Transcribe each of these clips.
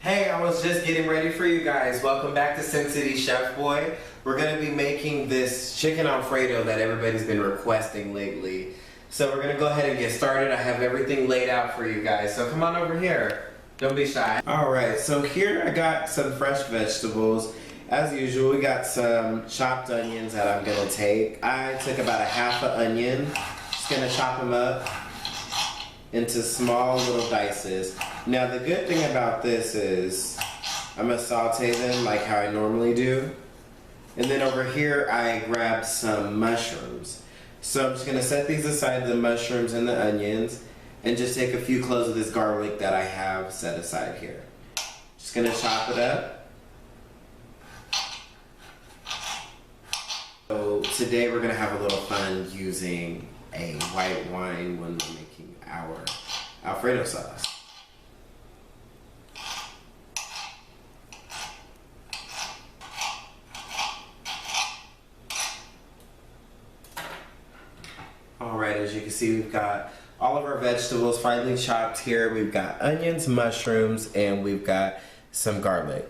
Hey, I was just getting ready for you guys. Welcome back to Sin City Chef Boy. We're gonna be making this chicken Alfredo that everybody's been requesting lately. So we're gonna go ahead and get started. I have everything laid out for you guys. So come on over here. Don't be shy. All right, so here I got some fresh vegetables. As usual, we got some chopped onions that I'm gonna take. I took about a half an onion. Just gonna chop them up into small little dices. Now the good thing about this is I'm gonna saute them like how I normally do. And then over here I grabbed some mushrooms. So I'm just gonna set these aside, the mushrooms and the onions, and just take a few cloves of this garlic that I have set aside here. Just gonna chop it up. So today we're gonna have a little fun using a white wine when we're making our Alfredo sauce. Alright, as you can see, we've got all of our vegetables finely chopped here. We've got onions, mushrooms, and we've got some garlic.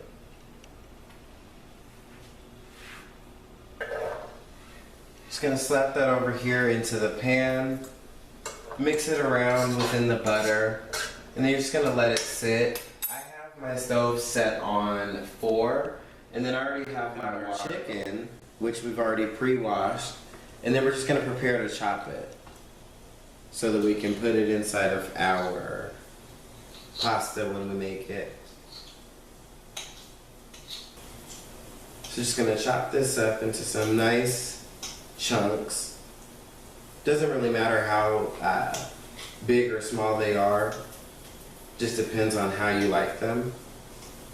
Just gonna slap that over here into the pan, mix it around within the butter, and then you're just gonna let it sit. I have my stove set on 4, and then I already have my chicken, which we've already pre-washed, and then we're just gonna prepare to chop it so that we can put it inside of our pasta when we make it. So just gonna chop this up into some nice chunks. Doesn't really matter how big or small they are, just depends on how you like them.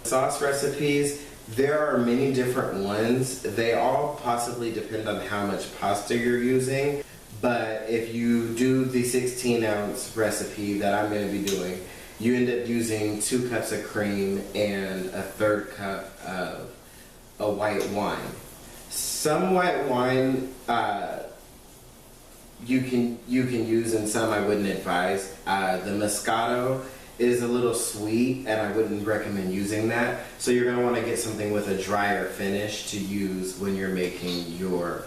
Sauce recipes, there are many different ones. They all possibly depend on how much pasta you're using, but if you do the 16-ounce recipe that I'm going to be doing, you end up using 2 cups of cream and a 1/3 cup of a white wine. Some white wine you can use, and some I wouldn't advise. The Moscato is a little sweet, and I wouldn't recommend using that. So you're going to want to get something with a drier finish to use when you're making your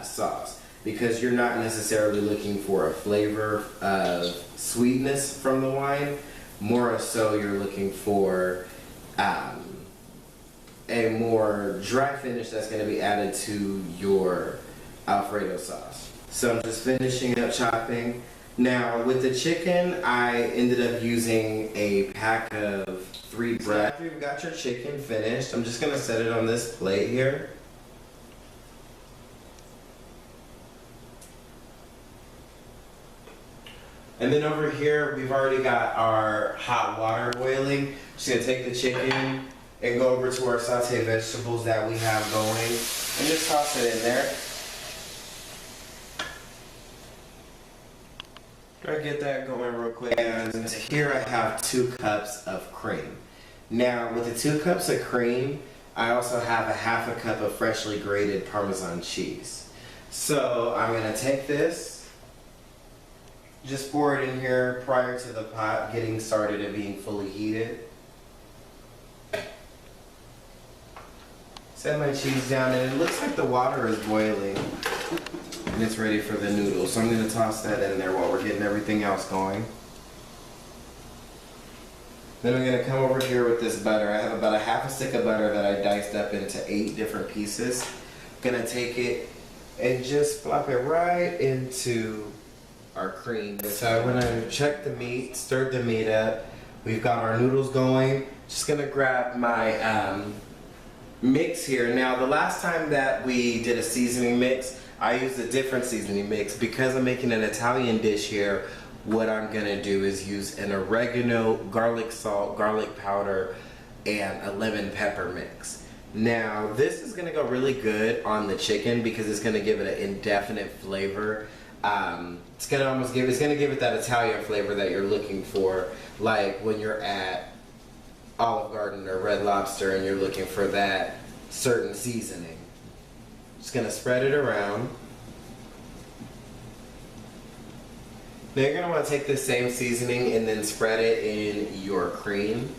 sauce, because you're not necessarily looking for a flavor of sweetness from the wine. More so, you're looking for a more dry finish that's going to be added to your Alfredo sauce. So I'm just finishing up chopping. Now with the chicken, I ended up using a pack of 3 breasts. So after you've got your chicken finished, I'm just going to set it on this plate here. And then over here, we've already got our hot water boiling. Just going to take the chicken and go over to our sauteed vegetables that we have going and just toss it in there. Try to get that going real quick. And here I have 2 cups of cream. Now with the 2 cups of cream, I also have a half a cup of freshly grated Parmesan cheese. So I'm going to take this, just pour it in here prior to the pot getting started and being fully heated. Set my cheese down, and it looks like the water is boiling and it's ready for the noodles. So I'm going to toss that in there while we're getting everything else going. Then I'm going to come over here with this butter. I have about a half a stick of butter that I diced up into 8 different pieces. I'm going to take it and just plop it right into our cream. So when I checked the meat, stirred the meat up, we've got our noodles going. Just going to grab my mix here. Now the last time that we did a seasoning mix, I used a different seasoning mix. Because I'm making an Italian dish here, what I'm gonna do is use an oregano, garlic salt, garlic powder, and a lemon pepper mix. Now this is gonna go really good on the chicken because it's gonna give it an indefinite flavor. It's gonna give it that Italian flavor that you're looking for, like when you're at Olive Garden or Red Lobster and you're looking for that certain seasoning. Just gonna spread it around. Now you're gonna want to take the same seasoning and then spread it in your cream.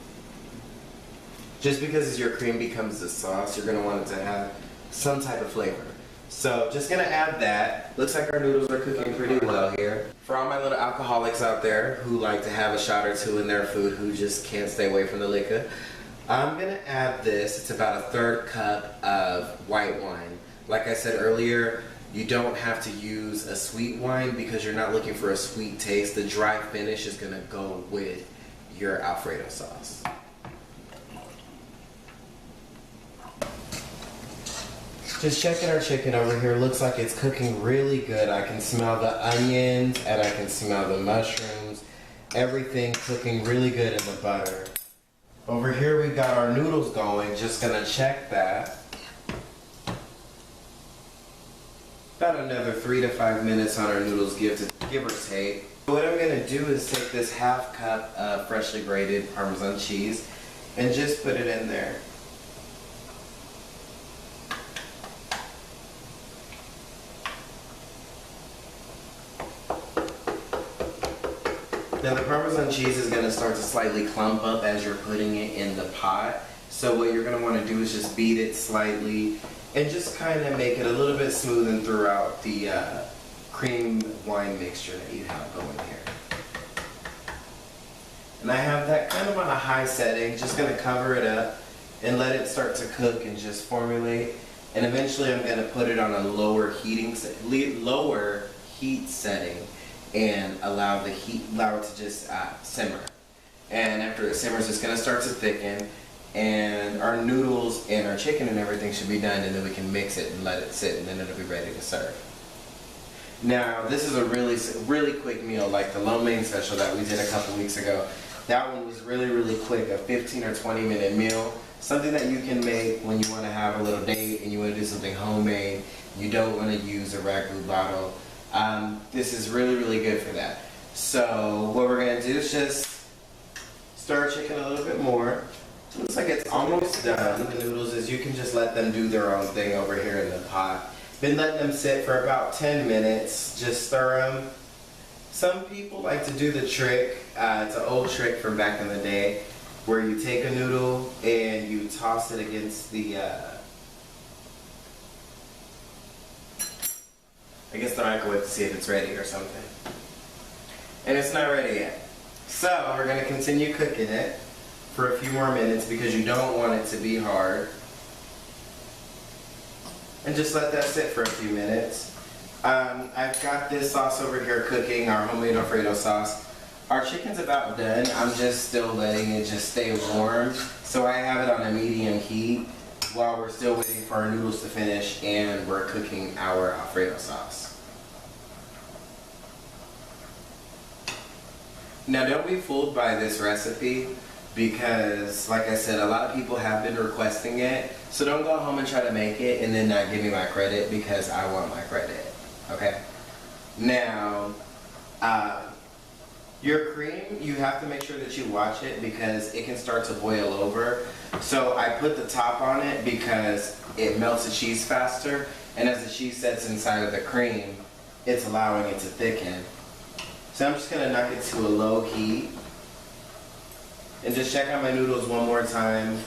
Just because as your cream becomes the sauce, you're gonna want it to have some type of flavor. So just gonna add that. Looks like our noodles are cooking pretty well here. For all my little alcoholics out there who like to have a shot or two in their food, who just can't stay away from the liquor, I'm gonna add this. It's about a 1/3 cup of white wine. Like I said earlier, you don't have to use a sweet wine because you're not looking for a sweet taste. The dry finish is gonna go with your Alfredo sauce. Just checking our chicken over here. Looks like it's cooking really good. I can smell the onions and I can smell the mushrooms. Everything cooking really good in the butter. Over here we got our noodles going. Just gonna check that. About another 3 to 5 minutes on our noodles, give or take. What I'm gonna do is take this 1/2 cup of freshly grated Parmesan cheese and just put it in there. Now the Parmesan cheese is going to start to slightly clump up as you're putting it in the pot. So what you're going to want to do is just beat it slightly and just kind of make it a little bit smoothen throughout the cream wine mixture that you have going here. And I have that kind of on a high setting, just going to cover it up and let it start to cook and just formulate. And eventually I'm going to put it on a lower heat setting and allow it to just simmer. And after it simmers, it's gonna start to thicken, and our noodles and our chicken and everything should be done, and then we can mix it and let it sit, and then it'll be ready to serve. Now, this is a really quick meal, like the lo mein special that we did a couple weeks ago. That one was really quick, a 15 or 20 minute meal. Something that you can make when you wanna have a little date and you wanna do something homemade. You don't wanna use a ragu bottle. This is really good for that. So what we're gonna do is just stir our chicken a little bit more. Looks like it's almost done. The noodles is you can just let them do their own thing over here in the pot. Been letting them sit for about 10 minutes. Just stir them. Some people like to do the trick. It's an old trick from back in the day where you take a noodle and you toss it against the the microwave to see if it's ready or something. And it's not ready yet. So we're going to continue cooking it for a few more minutes because you don't want it to be hard. And just let that sit for a few minutes. I've got this sauce over here cooking, our homemade Alfredo sauce. Our chicken's about done. I'm just still letting it just stay warm. So I have it on a medium heat while we're still waiting for our noodles to finish and we're cooking our Alfredo sauce. Now don't be fooled by this recipe because, like I said, a lot of people have been requesting it. So don't go home and try to make it and then not give me my credit because I want my credit, okay? Now, your cream, you have to make sure that you watch it because it can start to boil over. So I put the top on it because it melts the cheese faster, and as the cheese sets inside of the cream, it's allowing it to thicken. So I'm just gonna knock it to a low heat and just check out my noodles one more time.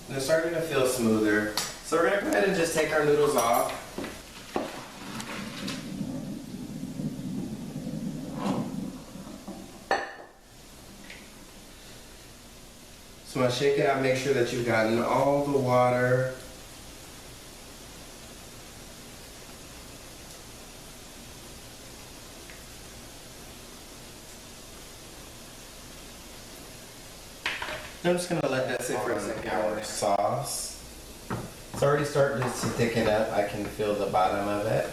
They're starting to feel smoother. So we're gonna go ahead and just take our noodles off. So I'm gonna shake it out, make sure that you've gotten all the water. I'm just gonna let that sit for a second. Our sauce. It's already starting to thicken up. I can feel the bottom of it.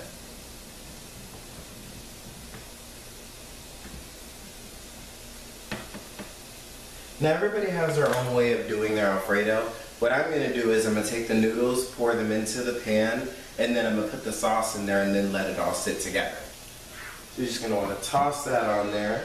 Now everybody has their own way of doing their Alfredo. What I'm gonna do is I'm gonna take the noodles, pour them into the pan, and then I'm gonna put the sauce in there and then let it all sit together. So you're just gonna wanna toss that on there.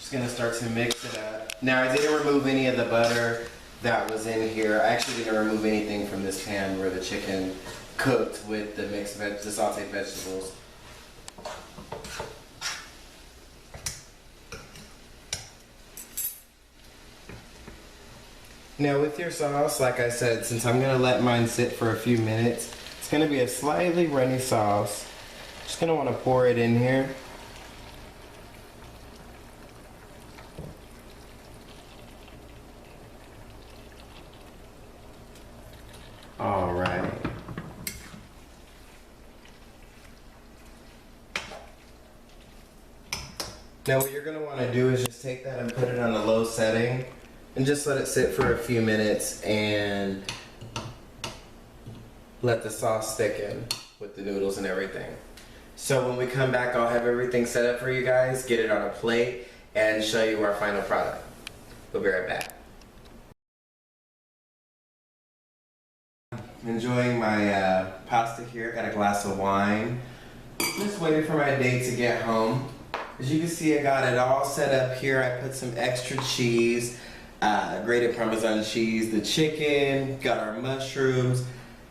Just gonna start to mix it up. Now I didn't remove any of the butter that was in here. I actually didn't remove anything from this pan where the chicken cooked with the sauteed vegetables. Now with your sauce, like I said, since I'm gonna let mine sit for a few minutes, it's gonna be a slightly runny sauce. Just gonna wanna pour it in here. All right. Now what you're gonna wanna do is just take that and put it on a low setting and just let it sit for a few minutes and let the sauce thicken with the noodles and everything. So when we come back, I'll have everything set up for you guys, get it on a plate, and show you our final product. We'll be right back. Enjoying my pasta here, got a glass of wine. Just waiting for my date to get home. As you can see, I got it all set up here. I put some extra cheese, grated Parmesan cheese, the chicken, got our mushrooms,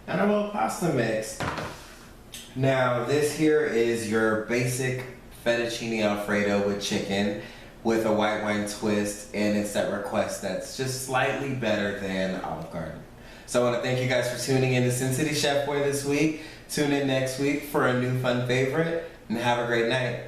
and our little pasta mix. Now, this here is your basic Fettuccine Alfredo with chicken with a white wine twist, and it's that request that's just slightly better than Olive Garden. So I want to thank you guys for tuning in to Sin City Chef Boy this week. Tune in next week for a new fun favorite, and have a great night.